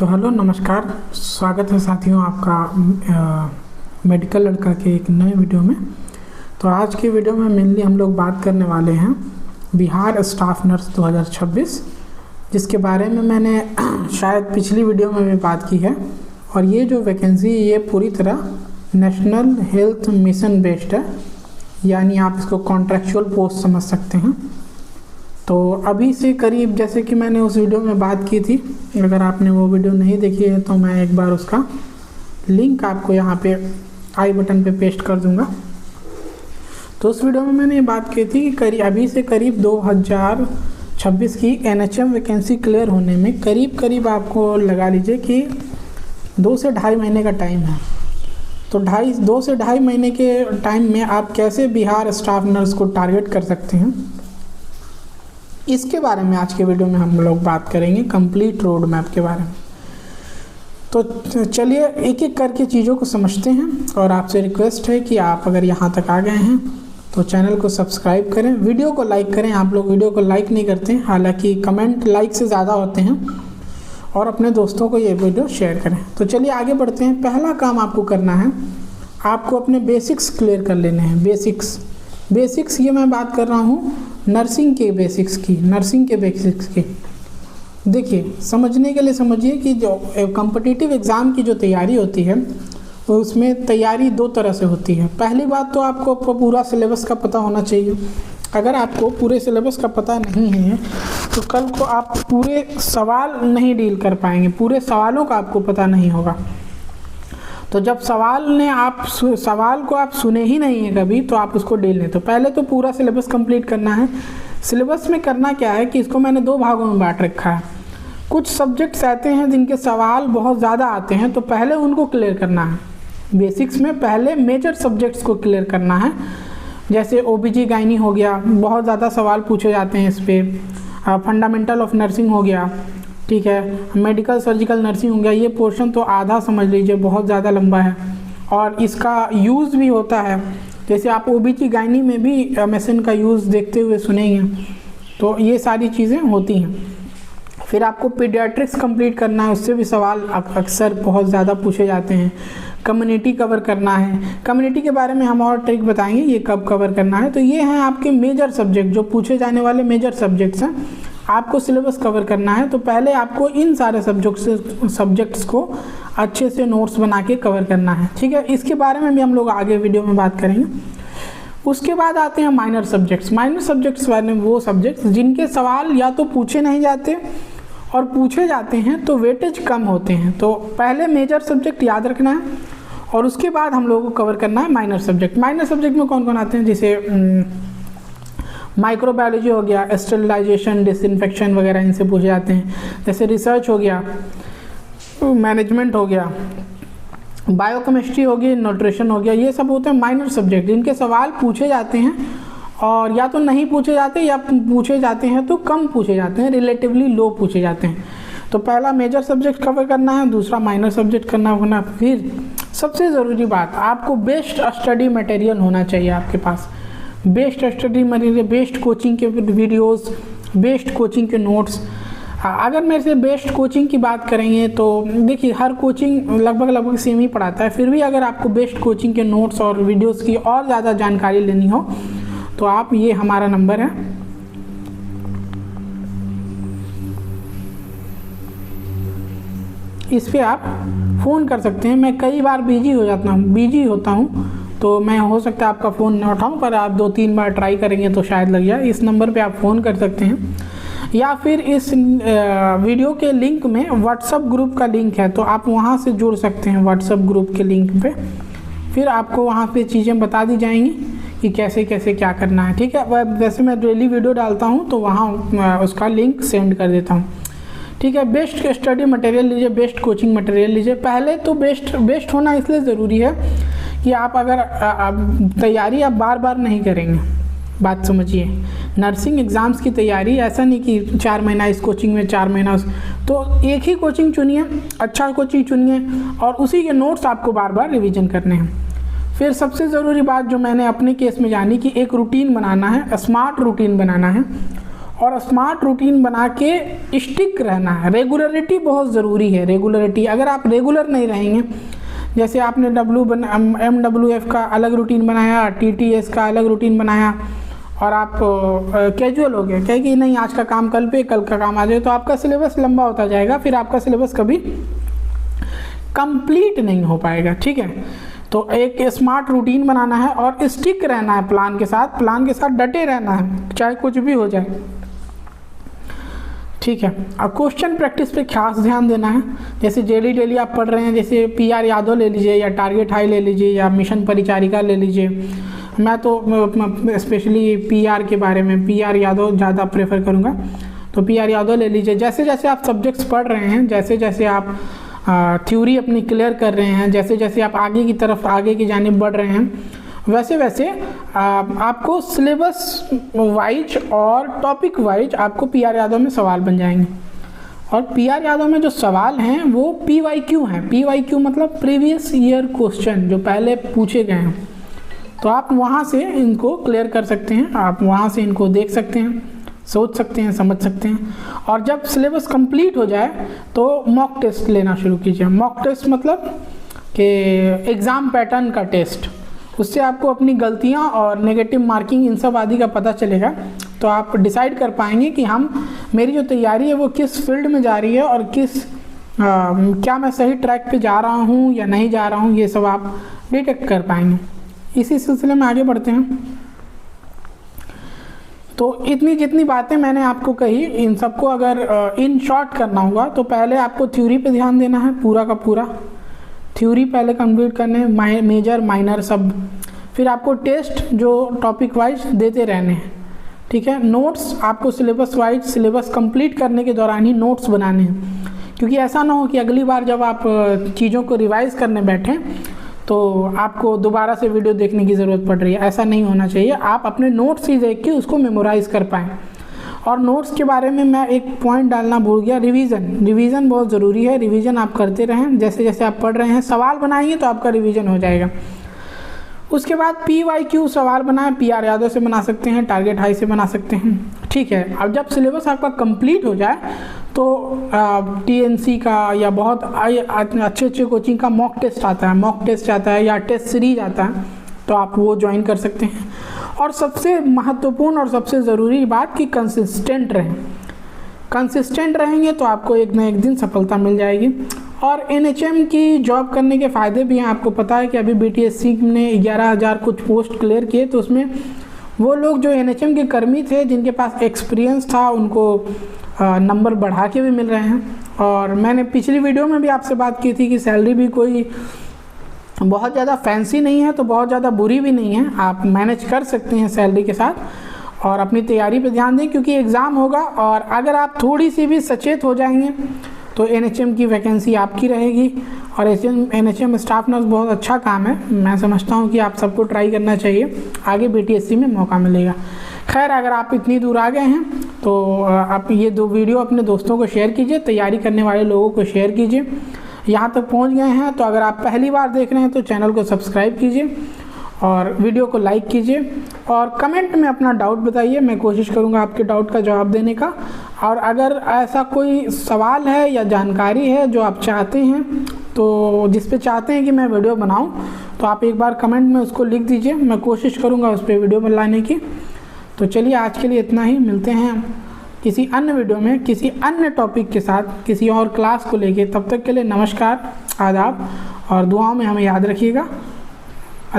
तो हेलो नमस्कार, स्वागत है साथियों आपका मेडिकल लड़का के एक नए वीडियो में। तो आज की वीडियो में मेनली हम लोग बात करने वाले हैं बिहार स्टाफ नर्स 2026, जिसके बारे में मैंने शायद पिछली वीडियो में भी बात की है। और ये जो वैकेंसी ये पूरी तरह नेशनल हेल्थ मिशन बेस्ड है, यानी आप इसको कॉन्ट्रैक्चुअल पोस्ट समझ सकते हैं। तो अभी से करीब, जैसे कि मैंने उस वीडियो में बात की थी, अगर आपने वो वीडियो नहीं देखी है तो मैं एक बार उसका लिंक आपको यहाँ पे आई बटन पे पेस्ट कर दूँगा। तो उस वीडियो में मैंने ये बात की थी कि अभी से करीब 2026 की NHM वैकेंसी क्लियर होने में करीब आपको लगा लीजिए कि 2 से ढाई महीने का टाइम है। तो 2 से ढाई महीने के टाइम में आप कैसे बिहार स्टाफ नर्स को टारगेट कर सकते हैं, इसके बारे में आज के वीडियो में हम लोग बात करेंगे, कंप्लीट रोड मैप के बारे में। तो चलिए एक एक करके चीज़ों को समझते हैं। और आपसे रिक्वेस्ट है कि आप अगर यहाँ तक आ गए हैं तो चैनल को सब्सक्राइब करें, वीडियो को लाइक करें। आप लोग वीडियो को लाइक नहीं करते हैं, हालांकि कमेंट लाइक से ज़्यादा होते हैं। और अपने दोस्तों को ये वीडियो शेयर करें। तो चलिए आगे बढ़ते हैं। पहला काम आपको करना है, आपको अपने बेसिक्स क्लियर कर लेने हैं। बेसिक्स ये मैं बात कर रहा हूँ नर्सिंग के बेसिक्स की। देखिए, समझने के लिए समझिए कि जो कॉम्पिटिटिव एग्ज़ाम की जो तैयारी होती है तो उसमें तैयारी 2 तरह से होती है। पहली बात तो आपको पूरा सिलेबस का पता होना चाहिए। अगर आपको पूरे सिलेबस का पता नहीं है तो कल को आप पूरे सवाल नहीं डील कर पाएंगे, पूरे सवालों का आपको पता नहीं होगा। तो जब सवाल को आप सुने ही नहीं है कभी, तो आप उसको डील नहीं। तो पहले तो पूरा सिलेबस कंप्लीट करना है। सिलेबस में करना क्या है कि इसको मैंने 2 भागों में बांट रखा है। कुछ सब्जेक्ट्स ऐसे हैं जिनके सवाल बहुत ज़्यादा आते हैं, तो पहले उनको क्लियर करना है। बेसिक्स में पहले मेजर सब्जेक्ट्स को क्लियर करना है। जैसे OBG गायनी हो गया, बहुत ज़्यादा सवाल पूछे जाते हैं इस पर। फंडामेंटल ऑफ नर्सिंग हो गया, ठीक है, मेडिकल सर्जिकल नर्सिंग हो गया। ये पोर्शन तो आधा समझ लीजिए, बहुत ज़्यादा लंबा है और इसका यूज़ भी होता है। जैसे आप OBG गायनी में भी MSN का यूज़ देखते हुए सुनेंगे। तो ये सारी चीज़ें होती हैं। फिर आपको पीडियाट्रिक्स कंप्लीट करना है, उससे भी सवाल अक्सर बहुत ज़्यादा पूछे जाते हैं। कम्युनिटी कवर करना है, कम्युनिटी के बारे में हम और ट्रिक बताएंगे ये कब कवर करना है। तो ये हैं आपके मेजर सब्जेक्ट, जो पूछे जाने वाले मेजर सब्जेक्ट्स हैं। आपको सिलेबस कवर करना है तो पहले आपको इन सारे सब्जेक्ट्स को अच्छे से नोट्स बना के कवर करना है, ठीक है। इसके बारे में भी हम लोग आगे वीडियो में बात करेंगे। उसके बाद आते हैं माइनर सब्जेक्ट्स वाले वो सब्जेक्ट्स जिनके सवाल या तो पूछे नहीं जाते और पूछे जाते हैं तो वेटेज कम होते हैं। तो पहले मेजर सब्जेक्ट याद रखना है और उसके बाद हम लोगों को कवर करना है माइनर सब्जेक्ट में कौन कौन आते हैं, जैसे माइक्रोबायोलॉजी हो गया, स्टेरिलाइजेशन, डिसइंफेक्शन वगैरह इनसे पूछे जाते हैं। जैसे रिसर्च हो गया, मैनेजमेंट हो गया, बायोकेमिस्ट्री हो गई, न्यूट्रिशन हो गया। ये सब होते हैं माइनर सब्जेक्ट जिनके सवाल पूछे जाते हैं और या तो नहीं पूछे जाते या पूछे जाते हैं तो कम पूछे जाते हैं, रिलेटिवली लो पूछे जाते हैं। तो पहला मेजर सब्जेक्ट कवर करना है, दूसरा माइनर सब्जेक्ट करना होगा। फिर सबसे ज़रूरी बात, आपको बेस्ट स्टडी मटेरियल होना चाहिए आपके पास। Best study material, best coaching के वीडियोस, बेस्ट कोचिंग के नोट्स। अगर मेरे से बेस्ट कोचिंग की बात करेंगे तो देखिए, हर कोचिंग लगभग सेम ही पढ़ाता है। फिर भी अगर आपको बेस्ट कोचिंग के नोट्स और वीडियोस की और ज़्यादा जानकारी लेनी हो तो आप, ये हमारा नंबर है, इस पर आप फ़ोन कर सकते हैं। मैं कई बार बिजी होता हूँ तो मैं हो सकता है आपका फ़ोन न उठाऊँ, पर आप 2-3 बार ट्राई करेंगे तो शायद लग जाए। इस नंबर पे आप फ़ोन कर सकते हैं, या फिर इस वीडियो के लिंक में व्हाट्सअप ग्रुप का लिंक है, तो आप वहाँ से जुड़ सकते हैं व्हाट्सअप ग्रुप के लिंक पे। फिर आपको वहाँ पे चीज़ें बता दी जाएंगी कि कैसे कैसे क्या करना है, ठीक है। वैसे मैं डेली वीडियो डालता हूँ तो वहाँ उसका लिंक सेंड कर देता हूँ, ठीक है। बेस्ट स्टडी मटेरियल लीजिए, बेस्ट कोचिंग मटेरियल लीजिए। पहले तो बेस्ट होना इसलिए ज़रूरी है कि आप अगर तैयारी आप बार नहीं करेंगे। बात समझिए, नर्सिंग एग्ज़ाम्स की तैयारी ऐसा नहीं कि 4 महीना इस कोचिंग में, 4 महीना तो एक ही कोचिंग चुनिए, अच्छा कोचिंग चुनिए और उसी के नोट्स आपको बार रिवीजन करने हैं। फिर सबसे ज़रूरी बात जो मैंने अपने केस में जानी कि एक रूटीन बनाना है, स्मार्ट रूटीन बनाना है और स्मार्ट रूटीन बना के स्टिक रहना है। रेगुलरिटी बहुत ज़रूरी है। रेगुलरिटी, अगर आप रेगुलर नहीं रहेंगे, जैसे आपने MWF का अलग रूटीन बनाया, TTS का अलग रूटीन बनाया और आप कैजुअल हो गए, कहे कि नहीं आज का काम कल पे, कल का काम आ जाए, तो आपका सिलेबस लंबा होता जाएगा, फिर आपका सिलेबस कभी कंप्लीट नहीं हो पाएगा। ठीक है, तो एक स्मार्ट रूटीन बनाना है और स्टिक रहना है प्लान के साथ डटे रहना है, चाहे कुछ भी हो जाए। ठीक है, अब क्वेश्चन प्रैक्टिस पे खास ध्यान देना है। जैसे डेली आप पढ़ रहे हैं, जैसे PR यादव ले लीजिए या टारगेट हाई ले लीजिए या मिशन परिचारिका ले लीजिए। मैं तो स्पेशली PR के बारे में PR यादव ज़्यादा प्रेफर करूँगा, तो PR यादव ले लीजिए। जैसे जैसे आप सब्जेक्ट्स पढ़ रहे हैं, जैसे जैसे आप थ्योरी अपनी क्लियर कर रहे हैं, जैसे जैसे आप आगे की तरफ आगे की जानिब बढ़ रहे हैं, वैसे वैसे आपको सिलेबस वाइज और टॉपिक वाइज आपको PR यादव में सवाल बन जाएंगे। और PR यादव में जो सवाल हैं वो PYQ हैं। PYQ मतलब प्रीवियस ईयर क्वेश्चन, जो पहले पूछे गए हैं, तो आप वहाँ से इनको क्लियर कर सकते हैं, आप वहाँ से इनको देख सकते हैं, सोच सकते हैं, समझ सकते हैं। और जब सिलेबस कंप्लीट हो जाए तो मॉक टेस्ट लेना शुरू कीजिए। मॉक टेस्ट मतलब कि एग्ज़ाम पैटर्न का टेस्ट, उससे आपको अपनी गलतियां और नेगेटिव मार्किंग इन सब आदि का पता चलेगा, तो आप डिसाइड कर पाएंगे कि मेरी जो तैयारी है वो किस फील्ड में जा रही है और क्या मैं सही ट्रैक पे जा रहा हूँ या नहीं जा रहा हूँ, ये सब आप डिटेक्ट कर पाएंगे। इसी सिलसिले में आगे बढ़ते हैं। तो इतनी जितनी बातें मैंने आपको कही, इन सबको अगर इन शॉर्ट करना होगा तो पहले आपको थ्योरी पे ध्यान देना है, पूरा का पूरा थ्योरी पहले कंप्लीट करने, मेजर माइनर सब। फिर आपको टेस्ट जो टॉपिक वाइज देते रहने हैं। ठीक है, नोट्स आपको सिलेबस वाइज, सिलेबस कंप्लीट करने के दौरान ही नोट्स बनाने हैं, क्योंकि ऐसा ना हो कि अगली बार जब आप चीज़ों को रिवाइज करने बैठें तो आपको दोबारा से वीडियो देखने की ज़रूरत पड़ रही है। ऐसा नहीं होना चाहिए, आप अपने नोट्स ही देख के उसको मेमोराइज़ कर पाएँ। और नोट्स के बारे में मैं एक पॉइंट डालना भूल गया, रिवीजन बहुत ज़रूरी है। रिवीजन आप करते रहें, जैसे जैसे आप पढ़ रहे हैं सवाल बनाइए तो आपका रिवीजन हो जाएगा। उसके बाद PYQ सवाल बनाएं, PR यादव से बना सकते हैं, टारगेट हाई से बना सकते हैं। ठीक है, अब जब सिलेबस आपका कंप्लीट हो जाए तो TNC का या बहुत अच्छे कोचिंग का मॉक टेस्ट आता है या टेस्ट सीरीज आता है, तो आप वो ज्वाइन कर सकते हैं। और सबसे महत्वपूर्ण और सबसे ज़रूरी बात कि कंसिस्टेंट रहें। कंसिस्टेंट रहेंगे तो आपको एक न एक दिन सफलता मिल जाएगी। और NHM की जॉब करने के फ़ायदे भी हैं। आपको पता है कि अभी BTSC ने 11,000 कुछ पोस्ट क्लियर किए, तो उसमें वो लोग जो NHM के कर्मी थे जिनके पास एक्सपीरियंस था उनको नंबर बढ़ा के भी मिल रहे हैं। और मैंने पिछली वीडियो में भी आपसे बात की थी कि सैलरी भी कोई बहुत ज़्यादा फैंसी नहीं है, तो बहुत ज़्यादा बुरी भी नहीं है, आप मैनेज कर सकते हैं सैलरी के साथ। और अपनी तैयारी पे ध्यान दें, क्योंकि एग्ज़ाम होगा और अगर आप थोड़ी सी भी सचेत हो जाएंगे तो NHM की वैकेंसी आपकी रहेगी। और NHM स्टाफ नर्स बहुत अच्छा काम है, मैं समझता हूँ कि आप सबको ट्राई करना चाहिए, आगे BTSC में मौका मिलेगा। खैर, अगर आप इतनी दूर आ गए हैं तो आप ये दो वीडियो अपने दोस्तों को शेयर कीजिए, तैयारी करने वाले लोगों को शेयर कीजिए। यहाँ तक पहुँच गए हैं तो अगर आप पहली बार देख रहे हैं तो चैनल को सब्सक्राइब कीजिए और वीडियो को लाइक कीजिए और कमेंट में अपना डाउट बताइए, मैं कोशिश करूँगा आपके डाउट का जवाब देने का। और अगर ऐसा कोई सवाल है या जानकारी है जो आप चाहते हैं, तो जिस पे चाहते हैं कि मैं वीडियो बनाऊं, तो आप एक बार कमेंट में उसको लिख दीजिए, मैं कोशिश करूँगा उस पर वीडियो बनाने की। तो चलिए, आज के लिए इतना ही। मिलते हैं किसी अन्य वीडियो में किसी अन्य टॉपिक के साथ, किसी और क्लास को लेके। तब तक के लिए नमस्कार, आदाब और दुआओं में हमें याद रखिएगा।